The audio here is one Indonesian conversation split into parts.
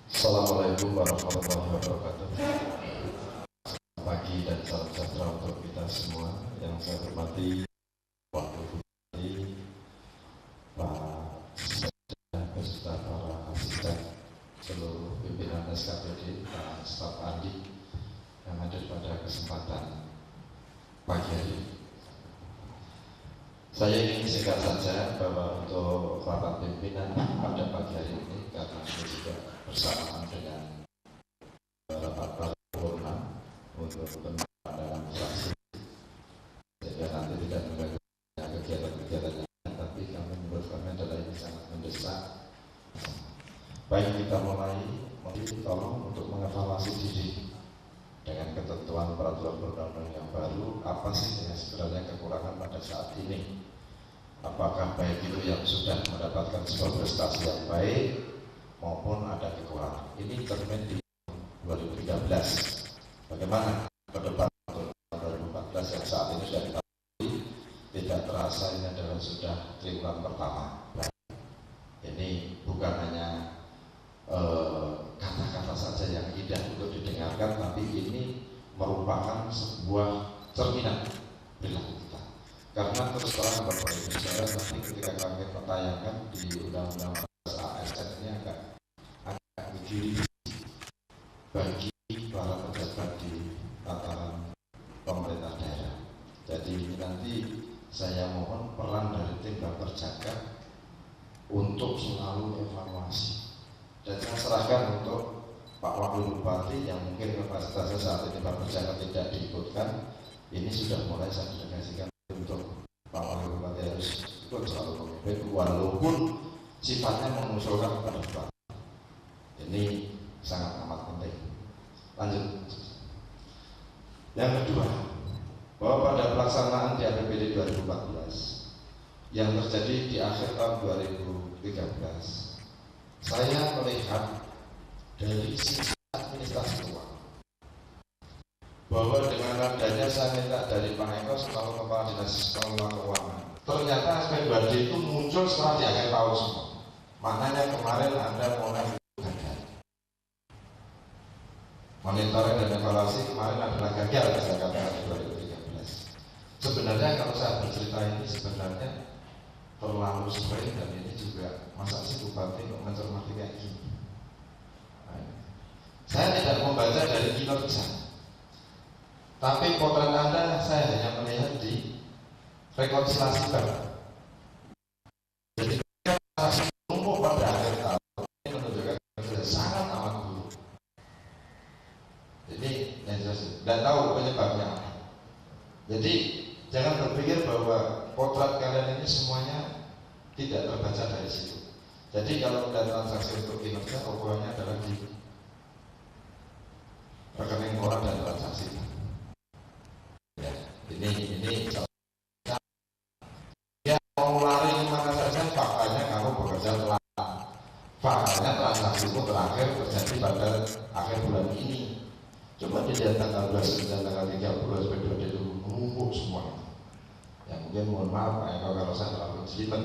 Assalamualaikum warahmatullahi wabarakatuh. Selamat pagi dan salam sejahtera untuk kita semua. Yang saya hormati Wakil Bupati, Pak Sekda beserta para asisten, seluruh pimpinan SKPD, Pak Staf Andi yang hadir pada kesempatan pagi hari ini. Saya ingin singkat saja bahwa untuk rapat pimpinan pada pagi hari ini, karena ini juga bersamaan dengan rapat paripurna untuk penerapan dalam fraksi, sehingga nanti tidak mengganggu kegiatan-kegiatan lain, tapi kami menurut kami adalah ini sangat mendesak. Baik, kita mulai, tolong untuk mengevaluasi diri dengan ketentuan peraturan perundang-undangan yang baru. Apa sih yang sebenarnya kekurangan pada saat ini? Apakah baik itu yang sudah mendapatkan sebuah prestasi yang baik maupun ada kekurangan? Ini cermin di 2013. Bagaimana ke depan untuk 2014 yang saat ini sudah diketahui, tidak terasa ini adalah sudah triwulan pertama. Ini bukan hanya kata-kata saja yang indah untuk didengarkan, tapi ini merupakan sebuah cerminan perilaku kita. Karena terus terang Bapak Ibu saudara, nanti ketika kami menayangkan di Undang-Undang ASN ini agak begini bagi para pejabat di tataran pemerintah daerah. Jadi ini nanti saya mohon peran dari tim Baperjaka untuk selalu evaluasi, dan saya serahkan untuk Pak Wakil Bupati yang mungkin kapasitasnya saat ini Baperjaka tidak diikutkan. Ini sudah mulai saya delegasikan untuk Pak Wakil Bupati harus ikut selalu memimpin, walaupun sifatnya mengusulkan kepada Bapak. Ini sangat amat penting. Lanjut. Yang kedua, bahwa pada pelaksanaan di APBD 2014 yang terjadi di akhir tahun 2013, saya melihat dari sisi administrasi uang bahwa dengan adanya saya minta dari Pak Eko selalu Kepala Dinas Pengelola Keuangan, ternyata SP 2D itu muncul setelah di akhir tahun semua. Maknanya kemarin Anda mulai gagal. Monitoring dan evaluasi kemarin adalah gagal, saya katakan di 2013. Sebenarnya kalau saya bercerita ini sebenarnya terlalu sering, dan ini juga masa si Bupati mencermati kayak gini. Saya tidak membaca dari kinerja, tapi potret Anda saya hanya melihat di rekonsiliasi bank. Jadi transaksi numpuk pada akhir tahun ini menunjukkan sudah sangat amat buruk. Jadi tidak tahu penyebabnya apa. Jadi jangan berpikir bahwa potret kalian ini semuanya tidak terbaca dari situ. Jadi kalau ada transaksi untuk kinerja, pokoknya adalah di rekening koran dan transaksi. Ya, ini ya, mau lari kemana saja, faktanya kamu bekerja telat. Faktanya transaksi itu terakhir terjadi pada akhir bulan ini. Coba dilihat tanggal 29, tanggal 30 SP2D itu menumpuk semua. Ya mungkin mohon maaf Pak Eko kalau saya terlalu jelimet.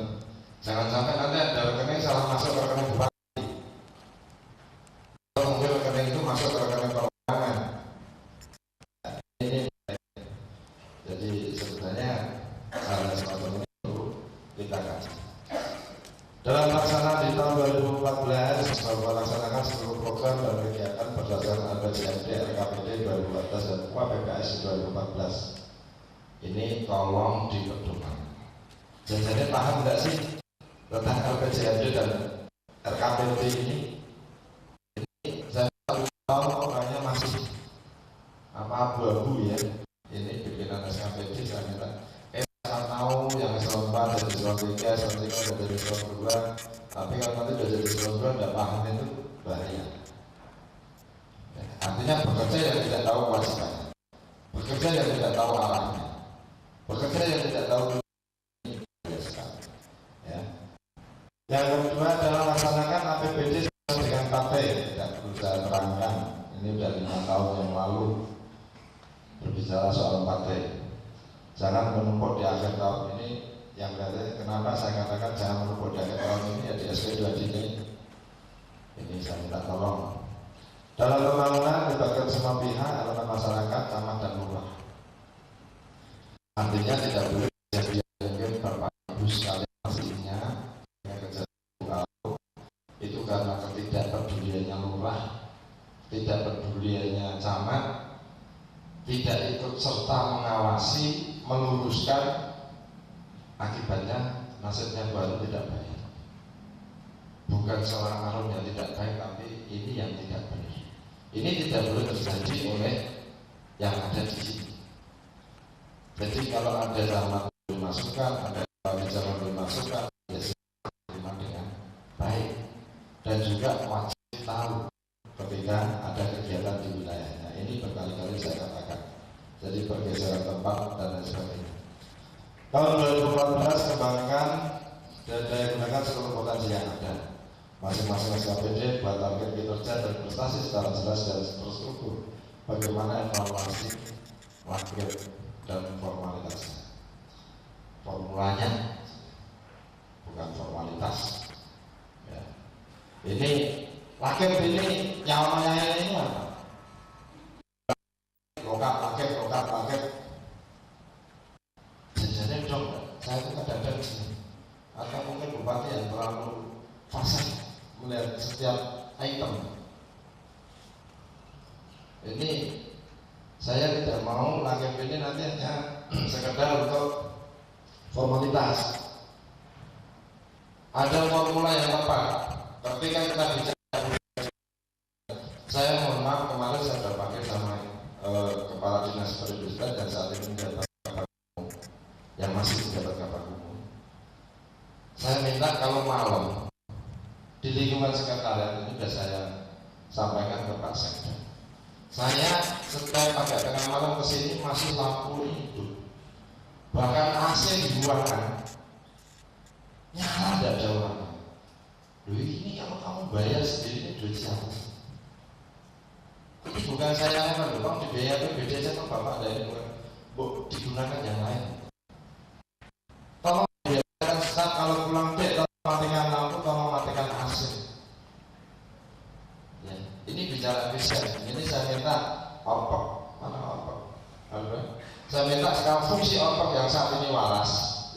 Jangan sampai nanti ada rekening salah masuk ke rekening bupati. Kalau mungkin rekening itu masuk ke rekening keuangan. Ini jadi sebenarnya hal semacam ini perlu kita kaji. Dalam pelaksanaan di tahun 2014, Bapak melaksanakan seluruh program dan kegiatan berdasarkan APBD, RKPD 2014 dan UAPBS 2014. Ini tolong dipedoman. Jadi paham nggak sih tentang RPJMD dan RKPD ini? Ini saya tahu orangnya masih abu-abu ya. Ini pimpinan SKPD saya minta. Saya tahu yang eselon 4 dan eselon 3, eselon 3 dan eselon 2, tapi kalau nanti sudah jadi eselon 2 tidak paham itu bahaya. Ya, artinya bekerja yang tidak tahu kewajibannya, bekerja yang tidak tahu arahnya, bekerja yang tidak tahu ini ya. Yang kedua adalah laksanakan APBD sesuai dengan partai. Tidak perlu saya terangkan, ini sudah 5 tahun yang lalu berbicara soal partai. Jangan menumpuk di akhir tahun ini. Yang katanya kenapa saya katakan jangan menumpuk di akhir tahun ini, ya di SP2D ini Ini saya minta tolong. Dalam pembangunan libatkan semua pihak, elemen masyarakat, camat dan lurah. Artinya tidak boleh mungkin Bapak Ibu sekalian pastinya yang kejadian itu karena ketidakpeduliannya lurah, tidak peduliannya camat, tidak ikut serta mengawasi, meluruskan, akibatnya nasibnya baru tidak baik. Bukan seorang alum yang tidak baik, tapi ini yang tidak benar. Ini tidak boleh terjadi oleh yang ada di sini. Jadi kalau ada zaman dimasukkan, ada zaman dimasukkan, ya terima dengan baik. Dan juga wajib tahu ketika ada kegiatan di wilayahnya. Ini berkali-kali saya katakan. Jadi pergeseran tempat dan lain sebagainya. Tahun 2014 kembangkan dan daya gunakan seluruh potensi yang ada. Masing-masing SKPD buat target kinerja dan prestasi secara jelas dan terstruktur. Bagaimana evaluasi, wakil dan formalitasnya. Formulanya bukan formalitas. Ya. Ini wakil ini nyawanya ini apa? Lokap. Jajannya dong, saya itu kadang-kadang di sini. Atau mungkin bupati yang terlalu fasih melihat setiap item. Ini saya tidak mau lakip ini nanti hanya sekedar untuk formalitas. Ada formula yang tepat. Ketika kita bicara, saya mohon maaf kemarin saya sudah pakai sama kepala dinas perindustrian dan saat ini menjabat kabar umum, yang masih menjabat kabar umum. Saya minta kalau malam di lingkungan sekretariat ini sudah saya sampaikan ke Pak Sekda. Saya setiap agak tengah malam kesini masih lampu hidup, bahkan AC dibuangkan, nyala tidak ada orang. Loh ini kalau kamu bayar sendiri ini duit siapa? Ini bukan saya kan, bang dibayar beda aja kan bapak dari bukan digunakan yang lain. Tolong biarkan saat kalau pulang dek, tolong matikan lampu, tolong matikan AC. Ya, ini bicara efisien. Ini saya minta orpok, mana orpok? Saya minta sekarang fungsi orpok yang saat ini waras.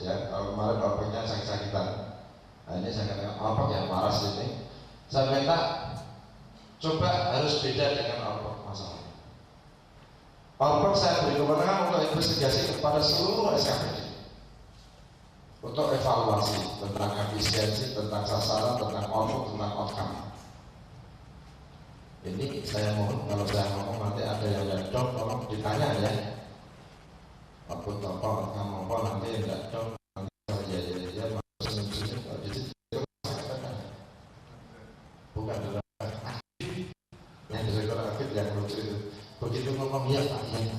Ya, kalau kemarin orpoknya sakit-sakitan. Nah, ini saya katakan orpok yang waras ini. Saya minta coba harus beda dengan orpok masalah. Orpok saya beri kewenangan untuk investigasi kepada seluruh SKPD untuk evaluasi tentang efisiensi, tentang sasaran, tentang orpok, tentang outcome. Ini saya mohon kalau saya ngomong nanti ada yang dong, tolong ditanya ya. Apa kamu apa nanti yang dong nanti ya senyum-senyum di situ bukan dalam yang direktur aktif yang lucu itu. Begitu ngomong ya Pak ya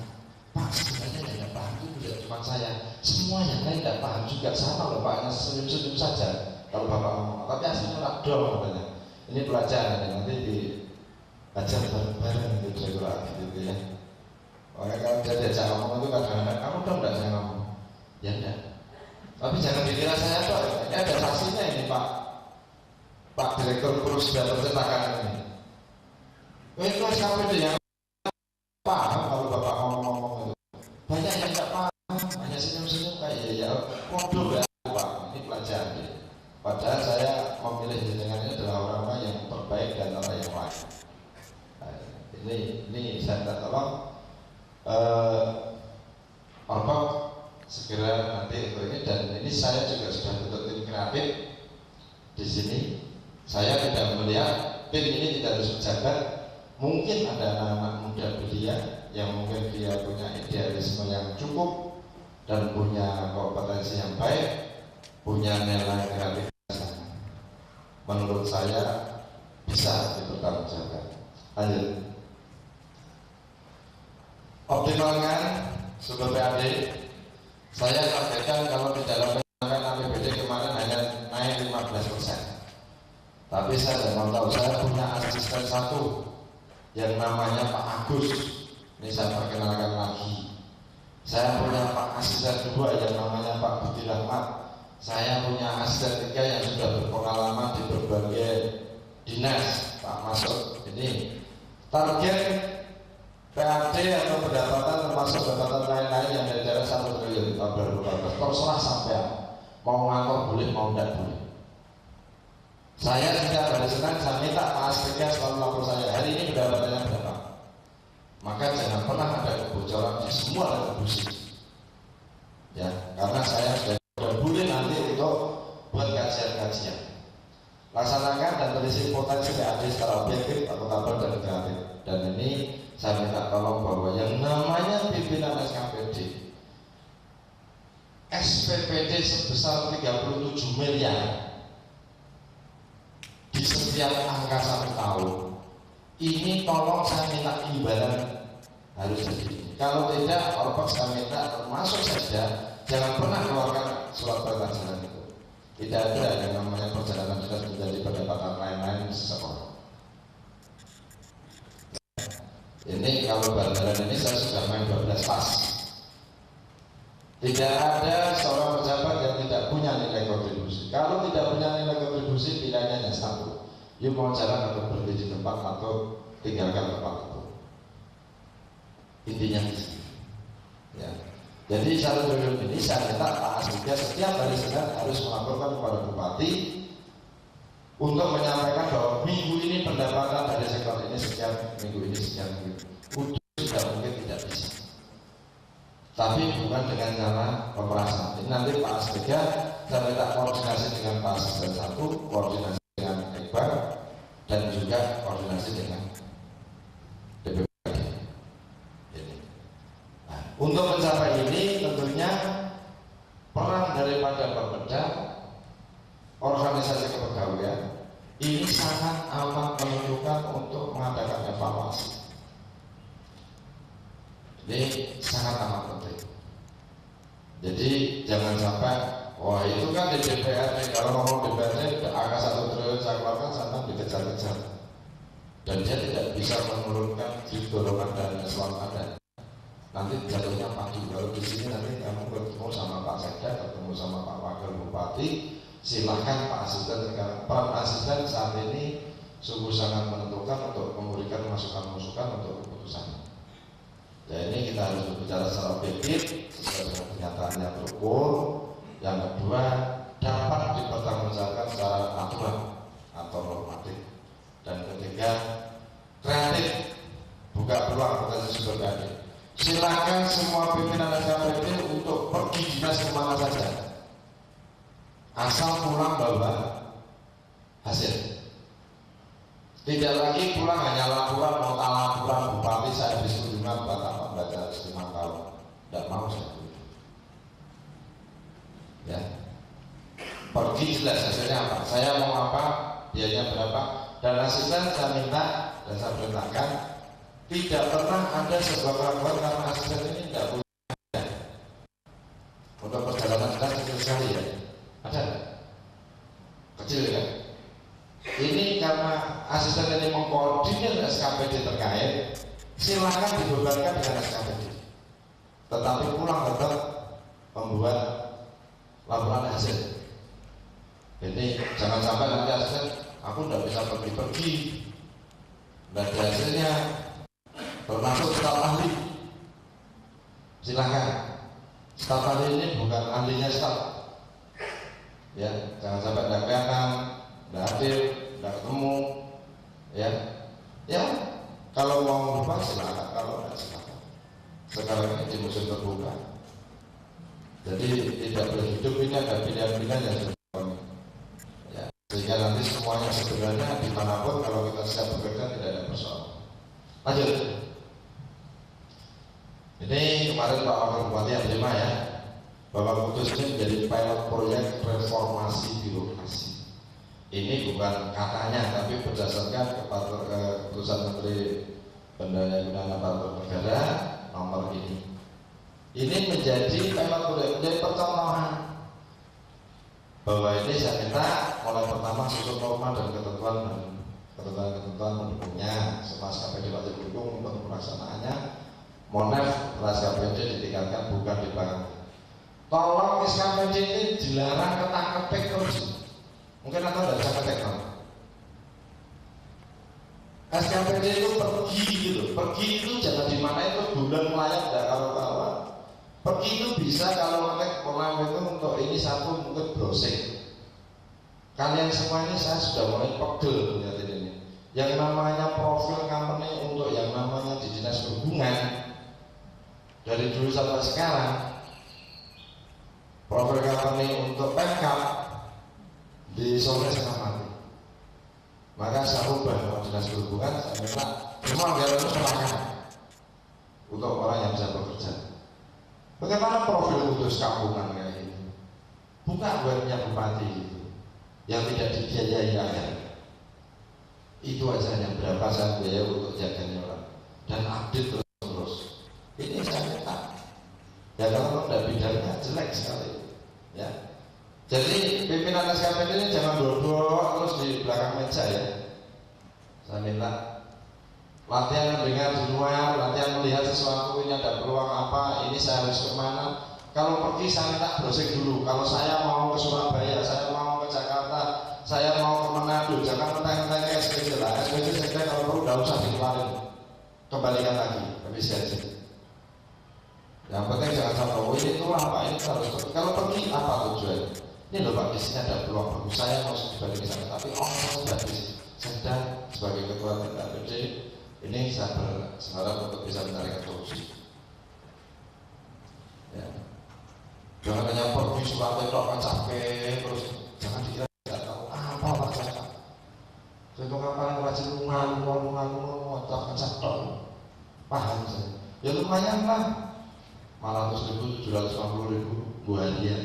Pak sebenarnya tidak paham itu tidak cuma saya, semua yang lain tidak paham juga sama loh Pak, hanya senyum-senyum saja kalau Bapak ngomong, tapi aslinya tak dong katanya. Ini pelajaran nanti di ajar bareng-bareng itu saya gitu ya. Makanya kalau dia diajak ngomong itu kadang-kadang kamu dong enggak saya ngomong. Ya enggak. Tapi jangan dikira saya kok. Ini ada saksinya ini Pak Direktur Perusahaan Percetakan ini. Itu SKPD yang paham kalau Bapak ngomong-ngomong itu. Banyak yang enggak paham, hanya senyum-senyum kayak ya kode enggak Pak. Ini pelajaran ya. Padahal saya memilih jenengan ini adalah orang-orang yang terbaik dan orang yang baik. Ini saya minta tolong orpok segera nanti untuk ini, dan ini saya juga sudah bentuk tim kreatif di sini. Saya tidak melihat tim ini tidak harus pejabat, mungkin ada anak-anak muda belia yang mungkin dia punya idealisme yang cukup dan punya kompetensi yang baik, punya nilai kreativitas. Menurut saya bisa dipertanggungjawabkan. Lanjut. Optimalkan sumber PAD. Saya sampaikan kalau di dalam pengembangan APBD kemarin hanya naik 15%. Tapi saya tidak mau tahu, saya punya asisten satu yang namanya Pak Agus. Ini saya perkenalkan lagi. Saya punya Pak asisten dua yang namanya Pak Budi Rahmat. Saya punya asisten tiga yang sudah berpengalaman di berbagai dinas. tak masuk ini target PAD atau pendapatan termasuk pendapatan lain-lain yang dari 1 triliun tahun 2014. Terserah sampai mau ngatur boleh mau tidak boleh. Saya sejak hari Senin saya minta Pak Astika selalu lapor saya hari ini pendapatannya berapa. Maka jangan pernah ada kebocoran di semua retribusi. Ya, karena saya sudah boleh nanti untuk buat kajian-kajian. Laksanakan dan teliti potensi PAD secara objektif, akuntabel dan kreatif. Dan ini saya minta tolong bahwa yang namanya pimpinan SKPD SPPD sebesar 37 miliar di setiap angka 1 tahun ini tolong saya minta imbalan harus jadi. Kalau tidak, Orpok saya minta termasuk saja jangan pernah keluarkan surat perintah jalan itu. Tidak ada yang namanya perjalanan dinas menjadi pendapatan lain-lain seseorang. Ini kalau bandaran ini saya sudah main 12 pas. Tidak ada seorang pejabat yang tidak punya nilai kontribusi. Kalau tidak punya nilai kontribusi, pilihannya hanya satu. You mau jalan atau berhenti di tempat atau tinggalkan tempat itu. Intinya di sini. Ya. Jadi 1 triliun ini saya minta Pak Astika setiap hari Senin harus melaporkan kepada Bupati untuk menyampaikan bahwa minggu ini pendapatan dari sektor ini sekian, minggu ini sekian. Udah sudah mungkin tidak bisa. Tapi bukan dengan cara pemerasan. Ini nanti Pak Astika saya minta koordinasi dengan Pak Asisten 1, koordinasi dengan Ekbar, dan juga koordinasi dengan DPPD. Nah, untuk mencapai ini tentunya peran daripada Bapeda organisasi kepegawaian ini sangat amat menentukan untuk mengadakan evaluasi. Ini sangat amat penting. Jadi jangan sampai wah itu kan di DPR kalau ngomong DPR angka 1 triliun saya keluarkan sampai dikejar-kejar dan dia tidak bisa menurunkan dorongan dan selalu ada. Nanti jatuhnya padu. Kalau di sini nanti kamu ketemu sama Pak Sekda, ketemu sama Pak Wakil Bupati, silahkan Pak Asisten sekarang. Peran asisten saat ini sungguh sangat menentukan untuk memberikan masukan-masukan untuk keputusan. Ya ini kita harus berbicara secara objektif sesuai dengan kenyataannya terukur. Yang kedua dapat dipertanggungjawabkan secara aturan atau normatif. Dan ketiga kreatif, buka peluang potensi sumber daya. Silakan semua pimpinan SKPD untuk pergi dinas kemana saja, asal pulang bawa hasil. Tidak lagi pulang hanya laporan, mau laporan bupati saya habis kunjungan bapak baca 5 tahun, tidak mau saya itu. Ya, pergi jelas hasilnya apa, saya mau apa, biayanya berapa, dan asisten saya minta dan saya perintahkan tidak pernah ada sebuah keraguan karena asisten ini tidak punya untuk perjalanan kita kecil sekali ya, ada kecil kan? Ini karena asisten ini mengkoordinir SKPD terkait, silakan dibebankan dengan SKPD. Tetapi pulang tetap membuat laporan hasil. Ini jangan sampai nanti asisten, aku tidak bisa pergi-pergi, tidak ada hasilnya. Termasuk staf ahli, silahkan. Staf ahli ini bukan ahlinya staf, ya jangan sampai tidak kelihatan, tidak hadir, tidak ketemu, ya. Ya kalau mau berubah silahkan, kalau tidak silahkan. Sekarang ini di musim terbuka, jadi tidak boleh hidup ini ada pilihan-pilihan yang sebenarnya. Ya, sehingga nanti semuanya sebenarnya dimanapun kalau kita siap bekerja tidak ada persoalan. Lanjut. Ini kemarin Pak Wakil Bupati yang terima ya, bahwa Kudus ini menjadi pilot proyek reformasi birokrasi. Ini bukan katanya, tapi berdasarkan keputusan Menteri Pendaya-gunaan Aparatur Negara nomor ini. Ini menjadi pilot proyek, menjadi percontohan bahwa ini saya minta mulai pertama susun norma dan ketentuan mendukungnya, semua SKPD wajib dukung untuk pelaksanaannya. Monef SKPD ditingkatkan bukan dibangun. Tolong SKPD ini dilarang ketak-ketik terus. Mungkin atau tidak bisa ketik, SKPD itu pergi gitu, pergi itu jangan di mana itu bulan melayang tidak kawan-kawan. Pergi itu bisa kalau ngetek kolam itu untuk ini satu mungkin browsing. Kalian semua ini saya sudah mulai pegel lihat ini. Yang namanya profil company untuk yang namanya di dinas perhubungan dari dulu sampai sekarang, profil company untuk Pemkab di sore setengah mati. Maka saya ubah sama dinas perhubungan, saya minta semua anggaran itu serahkan untuk orang yang bisa bekerja. Bagaimana profil khusus kampungan kayak ini? Buka webnya bupati gitu, yang tidak dibiayai rakyat. Itu aja yang berapa saya biaya untuk jaganya orang dan update terus. Ini saya minta. Ya kalau tidak bidangnya jelek sekali. Ya. Jadi pimpinan SKPD ini jangan dua-dua terus di belakang meja ya. Saya minta latihan mendengar di luar, latihan melihat sesuatu, ini ada peluang apa, ini saya harus kemana. Kalau pergi saya minta browsing dulu. Kalau saya mau ke Surabaya, saya mau ke Jakarta, saya mau ke Manado, jangan mentang-mentang ke SPJ lah. SPJ saya kira kalau perlu tidak usah dikeluarin, kembalikan lagi habis gaji. Yang penting jangan sampai oh ini itu apa, ini harus. Kalau pergi apa tujuannya? Ini loh Pak, di sini ada peluang bagus, saya mau dibalik ke sana, tapi saya sedang sebagai ketua TKPD ini saya berharap untuk bisa mencarikan solusi. Ya. Jangan hanya pergi Surabaya kan capek terus, jangan dikira tidak tahu apa maksudnya. Contoh kapal rajin lungan, cak-cak paham saya. Ya lumayan lah, 500.000, 750.000 buahnya.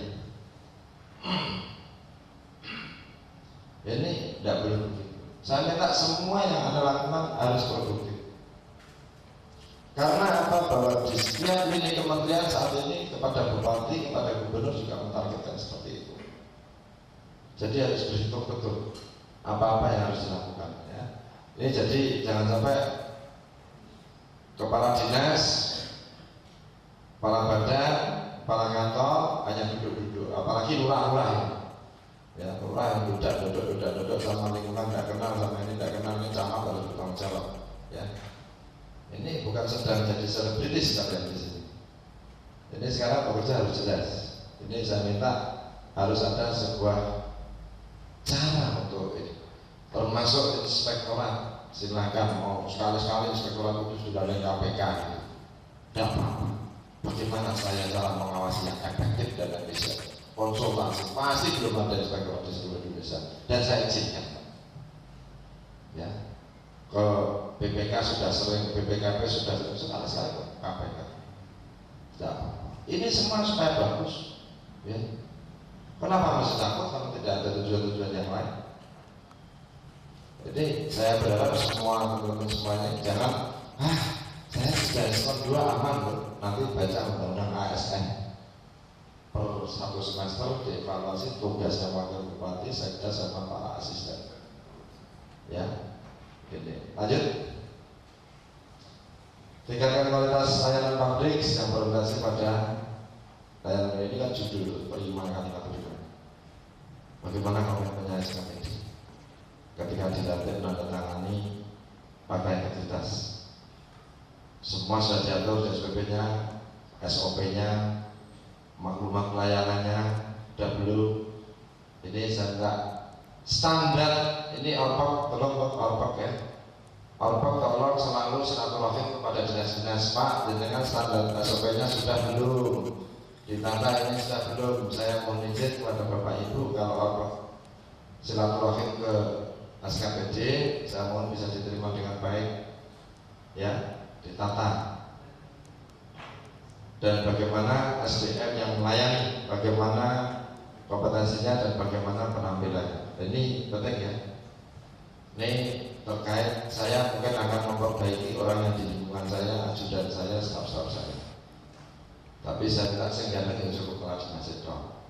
Ini tidak boleh begitu. Saya minta semua yang Anda lakukan harus produktif. Karena apa? Bahwa di setiap lini kementerian saat ini kepada bupati, kepada gubernur juga mentargetkan seperti itu. Jadi harus berhitung betul apa-apa yang harus dilakukan. Ya. Ini jadi jangan sampai kepala dinas, kepala badan, kepala kantor hanya duduk-duduk. Apalagi lurah-lurah ya, lurah yang duduk sama lingkungan tidak kenal, sama ini tidak kenal, ini camat harus bertanggung jawab. Ya. Ini bukan sedang jadi selebritis kalian di sini. Ini sekarang bekerja harus jelas. Ini saya minta harus ada sebuah cara untuk ini. Termasuk inspektorat, silakan mau sekali-sekali inspektorat itu sudah ada KPK. Tidak apa-apa. Bagaimana saya cara mengawasi yang efektif dan efisien? Konsultasi pasti belum ada inspektorat di seluruh Indonesia dan saya izinkan. Ya. Ke BPK sudah sering, BPKP sudah sering, sekali ke KPK. Tidak. Ini semua supaya bagus. Ya. Kenapa masih takut kalau tidak ada tujuan-tujuan yang lain? Jadi saya berharap semua teman-teman semuanya jangan saya sudah skor 2 aman loh. Nanti baca undang-undang ASN per 1 semester dievaluasi tugasnya wakil bupati, sekda sama para asisten. Ya. Gini. Lanjut. Tingkatkan kualitas layanan publik yang berorientasi pada layanan ini kan judul prima kalimat prima. Bagaimana komitmennya SKPD ketika dilatih menandatangani pada integritas? Semua sudah diatur SPP-nya, SOP-nya, maklumat pelayanannya, sudah belum? Ini saya enggak standar ini Orpok ya. Orpok tolong selalu silaturahim kepada dinas-dinas Pak dengan standar SOP-nya sudah belum, ditambah ini sudah belum. Saya mohon izin kepada Bapak Ibu kalau Orpok silaturahim ke SKPD, saya mohon bisa diterima dengan baik, ya, ditata. Dan bagaimana SDM yang melayani, bagaimana kompetensinya dan bagaimana penampilannya. Ini penting ya. Ini terkait saya mungkin akan memperbaiki orang yang di lingkungan saya, ajudan saya, staf-staf saya. Tapi saya minta senjata yang cukup kelas masih dong.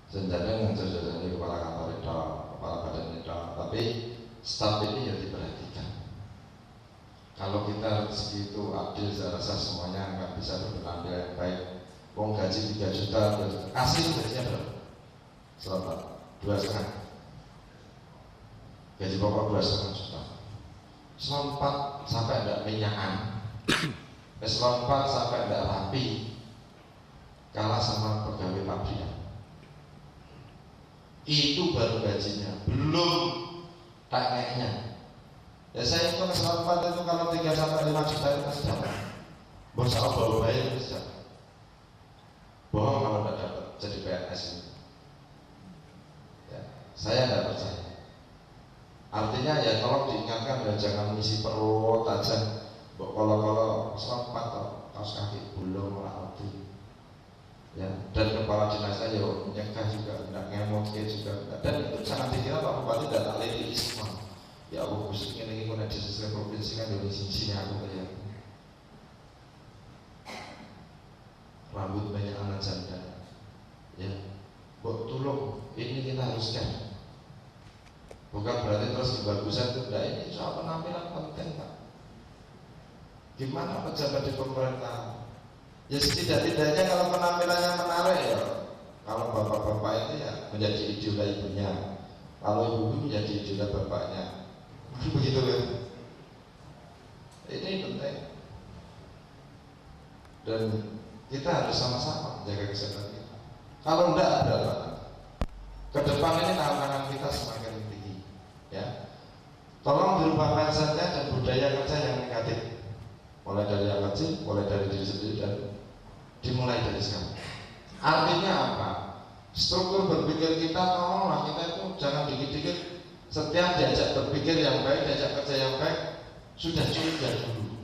Senjata yang cukup dari kepala kantor itu, kepala badan itu. Tapi staf ini yang diperhatikan. Kalau kita segitu adil, saya rasa semuanya akan bisa berpenampilan yang baik. Wong gaji 3 juta, kasih gajinya berapa? Selama 2,5. Gaji pokok 2,5 juta. eselon 4 sampai tidak minyakan, eselon 4 sampai tidak rapi, kalah sama pegawai pabrikan. Itu baru gajinya, belum tangeknya. Ya saya itu eselon 4 itu kalau 3 sampai 5 juta itu pasti dapat. Bos bawa bayar itu dapat. Bohong kalau tidak dapat jadi PNS ini. Ya, saya tidak percaya. Artinya ya tolong diingatkan ya, jangan mengisi perut aja. Kalau eselon 4 kaos kaki belum rapi. Ya, dan kepala dinasnya ya nyegah juga, tidak ngemot juga, dan itu sangat dikira Pak Bupati tidak lagi semua. Ya Allah, khususnya ini pun ada di sesuai provinsi kan dari sini aku kayak rambut banyak anak janda. Ya, buat tolong ini kita haruskan. Bukan berarti terus kebagusan itu tidak, ini soal penampilan penting Pak. Gimana pejabat di pemerintah? Ya setidak-tidaknya kalau penampilannya menarik ya, kalau bapak-bapak itu ya menjadi idola ibunya, kalau ibu menjadi idola bapaknya, begitu kan? Ini penting, dan kita harus sama-sama jaga kesehatan kita. Kalau tidak ada ke depan ini tantangan kita semakin tinggi, ya. Tolong dirubah mindsetnya dan budaya kerja yang negatif. Mulai dari yang kecil, mulai dari diri sendiri dan dimulai dari sekarang. Artinya apa? Struktur berpikir kita, tolonglah kita itu jangan dikit-dikit setiap diajak berpikir yang baik, diajak kerja yang baik sudah curiga dulu.